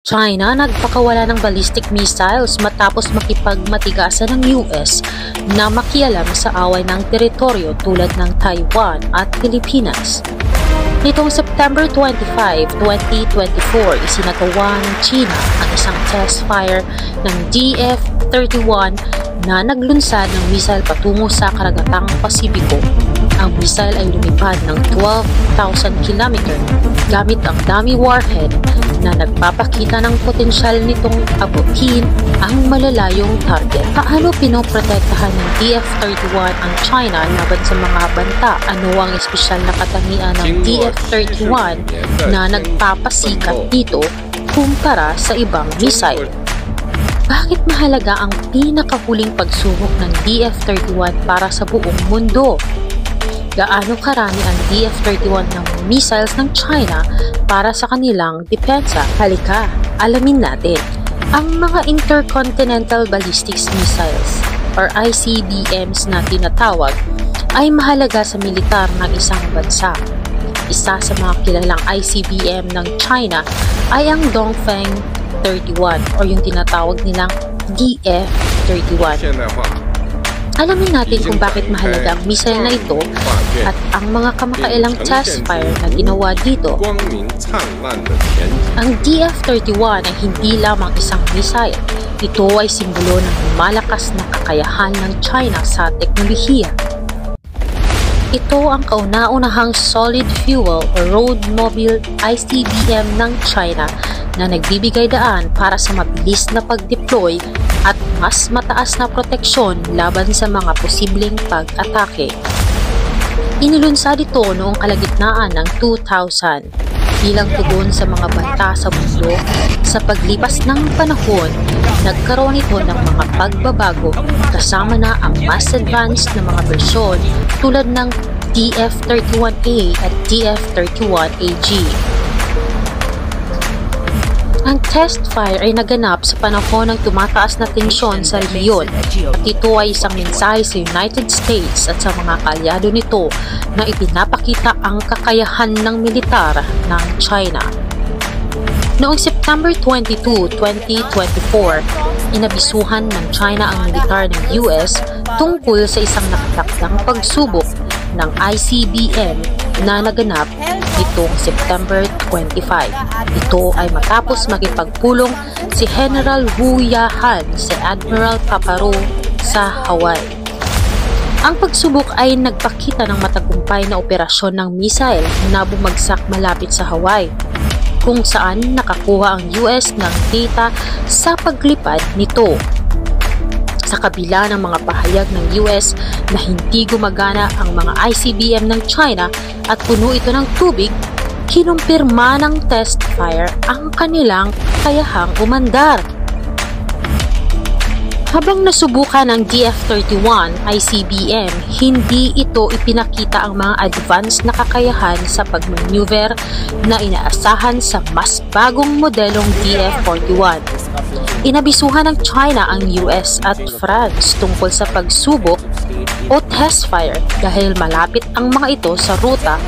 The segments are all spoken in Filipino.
China nagpakawala ng ballistic missiles matapos makipagmatigasan ng US na makialam sa away ng teritoryo tulad ng Taiwan at Pilipinas. Nitong September 25, 2024, isinagawa ng China ang isang test fire ng DF-31 na naglunsad ng missile patungo sa karagatang Pasipiko. Ang missile ay lumipad ng 12,000 km gamit ang dummy warhead na nagpapakita ng potensyal nitong abutin ang malalayong target. Paano pinoprotektahan ng DF-31 ang China laban sa mga banta? Ano ang espesyal na katangian ng DF-31 na nagpapasikat dito kumpara sa ibang missile? Bakit mahalaga ang pinakahuling pagsubok ng DF-31 para sa buong mundo? Gaano karami ang DF-31 ng missiles ng China para sa kanilang depensa? Halika, alamin natin. Ang mga Intercontinental Ballistic Missiles or ICBMs na tinatawag ay mahalaga sa militar ng isang bansa. Isa sa mga kilalang ICBM ng China ay ang Dongfeng 31 o yung tinatawag nilang DF-31. Alamin natin kung bakit mahalaga ang missile na ito at ang mga kamakailang test fire na ginawa dito. Ang DF-31 ay hindi lamang isang missile. Ito ay simbolo ng malakas na kakayahan ng China sa teknolohiya. Ito ang kauna-unahang solid fuel o road mobile ICBM ng China na nagbibigay daan para sa mabilis na pag-deploy at mas mataas na proteksyon laban sa mga posibleng pag-atake. Inilunsad ito noong kalagitnaan ng 2000 bilang tugon sa mga banta sa mundo. Sa paglipas ng panahon, nagkaroon ito ng mga pagbabago kasama na ang mas advanced na mga bersyon tulad ng DF-31A at DF-31AG. Ang test fire ay naganap sa panahon ng tumataas na tensyon sa rehiyon at ito ay isang mensahe sa United States at sa mga kaalyado nito na ipinapakita ang kakayahan ng militar ng China. Noong September 22, 2024, inabisuhan ng China ang militar ng US tungkol sa isang nakatakdang pagsubok ng ICBM na naganap nitong September 25. Ito ay matapos makipagpulong si General Hu Yahan sa Admiral Paparo sa Hawaii. Ang pagsubok ay nagpakita ng matagumpay na operasyon ng missile na bumagsak malapit sa Hawaii, kung saan nakakuha ang US ng data sa paglipad nito. Sa kabila ng mga pahayag ng US na hindi gumagana ang mga ICBM ng China at puno ito ng tubig, kinumpirma ng test fire ang kanilang kakayahang umandar. Habang nasubukan ng DF-31 ICBM, hindi ito ipinakita ang mga advanced na kakayahan sa pagmaneuver na inaasahan sa mas bagong modelong DF-41. Inabisuhan ng China ang US at France tungkol sa pagsubok o test fire dahil malapit ang mga ito sa ruta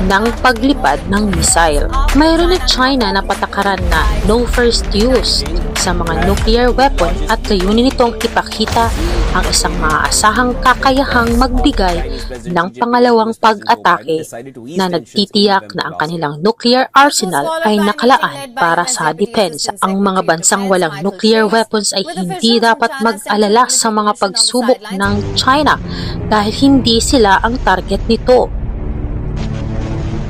ng paglipad ng missile. Mayroon ng China na patakaran na no first use sa mga nuclear weapon at layunin nitong ipakita ang isang maaasahang kakayahang magbigay ng pangalawang pag-atake na nagtitiyak na ang kanilang nuclear arsenal ay nakalaan para sa depensa. Ang mga bansang walang nuclear weapons ay hindi dapat mag-alala sa mga pagsubok ng China dahil hindi sila ang target nito.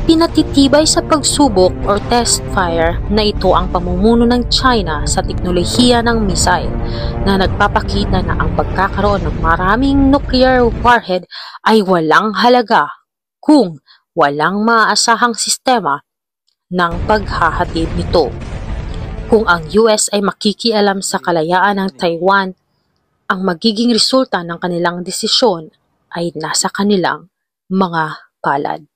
Pinatitibay sa pagsubok or test fire na ito ang pamumuno ng China sa teknolohiya ng missile na nagpapakita na ang pagkakaroon ng maraming nuclear warhead ay walang halaga kung walang maaasahang sistema ng paghahatid nito. Kung ang US ay makikialam sa kalayaan ng Taiwan, ang magiging resulta ng kanilang desisyon ay nasa kanilang mga palad.